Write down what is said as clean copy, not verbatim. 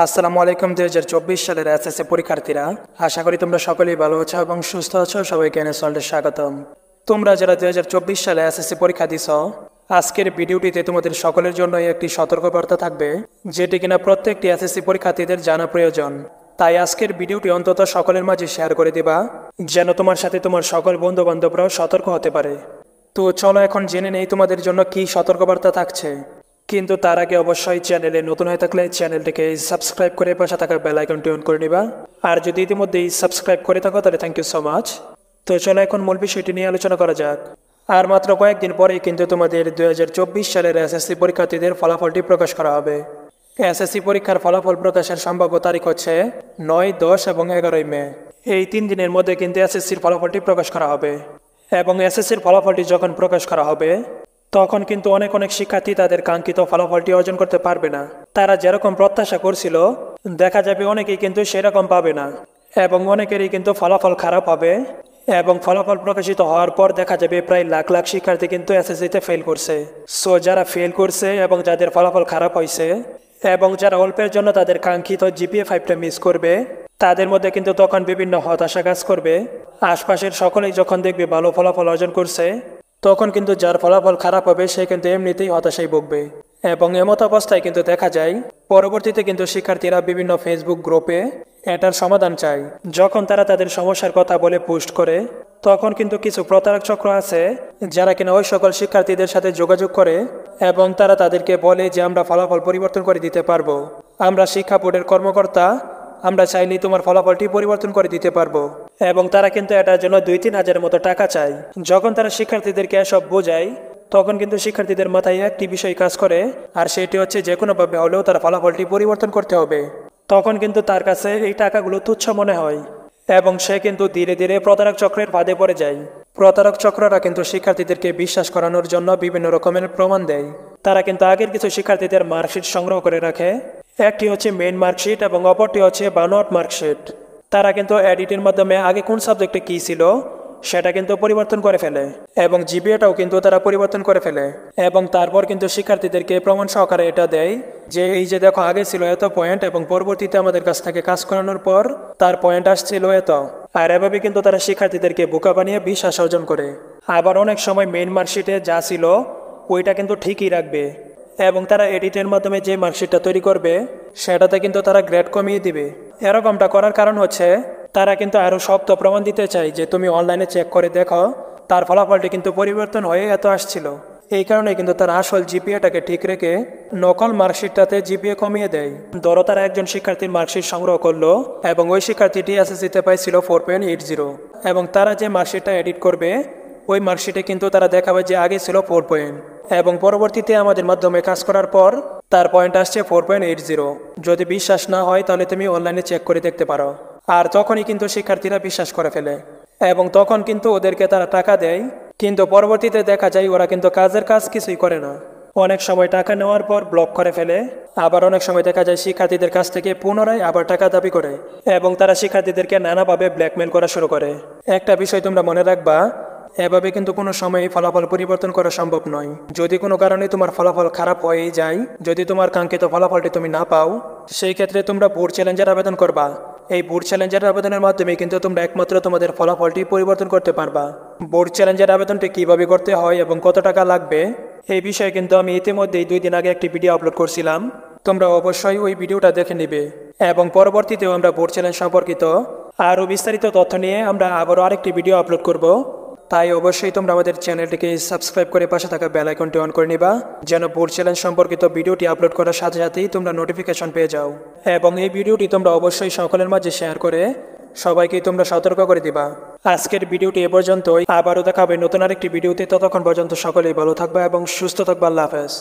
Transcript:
আসসালামু আলাইকুম 2024 সালের এসএসসি পরীক্ষার্থীরা, আশা করি তোমরা সকলেই ভালো আছো এবং সুস্থ আছো। সবাইকে চ্যানেলে স্বাগতম। তোমরা যারা 2024 সালে এসএসসি পরীক্ষা দিছ, আজকের ভিডিওটিতে তোমাদের সকলের জন্য একটি সতর্কবার্তা থাকবে, যেটি কিনা প্রত্যেকটি এসএসসি পরীক্ষার্থীদের জানা প্রয়োজন। তাই আজকের ভিডিওটি অন্তত সকলের মাঝে শেয়ার করে দিবা, যেন তোমার সাথে তোমার সকল বন্ধু বান্ধবরাও সতর্ক হতে পারে। তো চলো এখন জেনে নেই তোমাদের জন্য কি সতর্কবার্তা থাকছে। কিন্তু তার আগে অবশ্যই চ্যানেলে নতুন হয়ে থাকলে চ্যানেলটিকে সাবস্ক্রাইব করে পাশে থাকা বেল আইকনটি অন করে নিবা। আর যদি ইতিমধ্যেই সাবস্ক্রাইব করে থাকো তাহলে থ্যাংক ইউ সো মাচ। তো চলো এখন মূল বিষয়টি নিয়ে আলোচনা করা যাক। আর মাত্র কয়েকদিন পরেই কিন্তু তোমাদের 2024 সালের এসএসসি পরীক্ষার্থীদের ফলাফলটি প্রকাশ করা হবে। এসএসসি পরীক্ষার ফলাফল প্রকাশের সম্ভাব্য তারিখ হচ্ছে 9, 10 এবং 11 মে। এই 3 দিনের মধ্যে কিন্তু এসএসসির ফলাফলটি প্রকাশ করা হবে। এবং এসএসসির ফলাফলটি যখন প্রকাশ করা হবে, তখন কিন্তু অনেক শিক্ষার্থী তাদের কাঙ্ক্ষিত ফলাফলটি অর্জন করতে পারবে না। তারা যেরকম প্রত্যাশা করছিল, দেখা যাবে অনেকেই কিন্তু সেরকম পাবে না, এবং অনেকেরই কিন্তু ফলাফল খারাপ হবে। এবং ফলাফল প্রকাশিত হওয়ার পর দেখা যাবে প্রায় লাখ লাখ শিক্ষার্থী কিন্তু এসএসসিতে ফেল করছে। সো যারা ফেল করছে এবং যাদের ফলাফল খারাপ হয়েছে, এবং যারা অল্পের জন্য তাদের কাঙ্ক্ষিত জিপিএ 5টা মিস করবে, তাদের মধ্যে কিন্তু তখন বিভিন্ন হতাশা কাজ করবে। আশপাশের সকলেই যখন দেখবে ভালো ফলাফল অর্জন করছে, তখন কিন্তু যার ফলাফল খারাপ হবে সে কিন্তু এমনিতেই হতাশায় ভুগবে। এবং এমত অবস্থায় কিন্তু দেখা যায় পরবর্তীতে কিন্তু শিক্ষার্থীরা বিভিন্ন ফেসবুক গ্রুপে এটার সমাধান চায়। যখন তারা তাদের সমস্যার কথা বলে পোস্ট করে, তখন কিন্তু কিছু প্রতারক চক্র আছে যারা কিনা ওই সকল শিক্ষার্থীদের সাথে যোগাযোগ করে, এবং তারা তাদেরকে বলে যে আমরা ফলাফল পরিবর্তন করে দিতে পারবো, আমরা শিক্ষা বোর্ডের কর্মকর্তা, আমরা চাইলেই তোমার ফলাফলটি পরিবর্তন করে দিতে পারবো। এবং তারা কিন্তু এটার জন্য 2-3 হাজারের মতো টাকা চায়। যখন তারা শিক্ষার্থীদেরকে এসব বোঝায়, তখন কিন্তু শিক্ষার্থীদের মাথায় একটি বিষয় কাজ করে, আর সেটি হচ্ছে যে কোনোভাবে হলেও তার ফলাফলটি পরিবর্তন করতে হবে। তখন কিন্তু তার কাছে এই টাকাগুলো তুচ্ছ মনে হয়, এবং সে কিন্তু ধীরে ধীরে প্রতারক চক্রের ফাঁদে পড়ে যায়। প্রতারক চক্ররা কিন্তু শিক্ষার্থীদেরকে বিশ্বাস করানোর জন্য বিভিন্ন রকমের প্রমাণ দেয়। তারা কিন্তু আগের কিছু শিক্ষার্থীদের মার্কশিট সংগ্রহ করে রাখে। একটি হচ্ছে মেইন মার্কশিট এবং অপরটি হচ্ছে বানোয়াট মার্কশিট। তারা কিন্তু এডিটের মাধ্যমে আগে কোন সাবজেক্টে কী ছিল সেটা কিন্তু পরিবর্তন করে ফেলে, এবং জিপিএটাও কিন্তু তারা পরিবর্তন করে ফেলে। এবং তারপর কিন্তু শিক্ষার্থীদেরকে প্রমাণ সহকারে এটা দেয় যে এই যে দেখো আগে ছিল এত পয়েন্ট, এবং পরবর্তীতে আমাদের কাছ থেকে কাজ করানোর পর তার পয়েন্ট আসছিল এত। আর এভাবে কিন্তু তারা শিক্ষার্থীদেরকে বোকা বানিয়ে বিশ্বাস অর্জন করে। আবার অনেক সময় মেইন মার্কশিটে যা ছিল ওইটা কিন্তু ঠিকই রাখবে, এবং তারা এডিটের মাধ্যমে যে মার্কশিটটা তৈরি করবে সেটাতে কিন্তু তারা গ্রেড কমিয়ে দিবে। এরকমটা করার কারণ হচ্ছে তারা কিন্তু আরও শক্ত প্রমাণ দিতে চায় যে তুমি অনলাইনে চেক করে দেখো তার ফলাফলটি কিন্তু পরিবর্তন হয়ে এত আসছিল। এই কারণে কিন্তু তারা আসল জিপিএটাকে ঠিক রেখে নকল মার্কশিটটাতে জিপিএ কমিয়ে দেয়। ধরো তারা একজন শিক্ষার্থীর মার্কশিট সংগ্রহ করলো, এবং ওই শিক্ষার্থীটি এসএসসিতে পাইছিল 4.80, এবং তারা যে মার্কশিটটা এডিট করবে ওই মার্কশিটে কিন্তু তারা দেখাবে যে আগে ছিল 4 পয়েন্ট, এবং পরবর্তীতে আমাদের মাধ্যমে কাজ করার পর তার পয়েন্ট আসছে 4.80। যদি বিশ্বাস না হয় তাহলে তুমি অনলাইনে চেক করে দেখতে পারো। আর তখনই কিন্তু শিক্ষার্থীরা বিশ্বাস করে ফেলে, এবং তখন কিন্তু ওদেরকে তারা টাকা দেয়। কিন্তু পরবর্তীতে দেখা যায় ওরা কিন্তু কাজের কাজ কিছুই করে না। অনেক সময় টাকা নেওয়ার পর ব্লক করে ফেলে, আবার অনেক সময় দেখা যায় শিক্ষার্থীদের কাছ থেকে পুনরায় আবার টাকা দাবি করে, এবং তারা শিক্ষার্থীদেরকে নানাভাবে ব্ল্যাকমেল করা শুরু করে। একটা বিষয় তোমরা মনে রাখবা, এভাবে কিন্তু কোনো সময় ফলাফল পরিবর্তন করা সম্ভব নয়। যদি কোনো কারণে তোমার ফলাফল খারাপ হয়ে যায়, যদি তোমার কাঙ্ক্ষিত ফলাফলটি তুমি না পাও, সেই ক্ষেত্রে তোমরা বোর্ড চ্যালেঞ্জের আবেদন করবা। এই বোর্ড চ্যালেঞ্জের আবেদনের মাধ্যমে কিন্তু তোমরা একমাত্র তোমাদের ফলাফলটি পরিবর্তন করতে পারবা। বোর্ড চ্যালেঞ্জের আবেদনটি কিভাবে করতে হয় এবং কত টাকা লাগবে এই বিষয়ে কিন্তু আমি ইতিমধ্যেই 2 দিন আগে একটি ভিডিও আপলোড করছিলাম। তোমরা অবশ্যই ওই ভিডিওটা দেখে নিবে, এবং পরবর্তীতেও আমরা বোর্ড চ্যালেঞ্জ সম্পর্কিত আরও বিস্তারিত তথ্য নিয়ে আমরা আবারও আরেকটি ভিডিও আপলোড করব। তাই অবশ্যই তোমরা আমাদের চ্যানেলটিকে সাবস্ক্রাইব করে পাশে থাকা বেল আইকনটি অন করে নিবা, যেন বোর্ড চ্যালেঞ্জ সম্পর্কিত ভিডিওটি আপলোড করার সাথে সাথেই তোমরা নোটিফিকেশন পেয়ে যাও। এবং এই ভিডিওটি তোমরা অবশ্যই সকলের মাঝে শেয়ার করে সবাইকে তোমরা সতর্ক করে দিবা। আজকের ভিডিওটি এ পর্যন্তই, আবারও দেখা হবে নতুন আরেকটি ভিডিওতে। ততক্ষণ পর্যন্ত সকলেই ভালো থাকবা এবং সুস্থ থাকবা। আল্লাহ হাফেজ।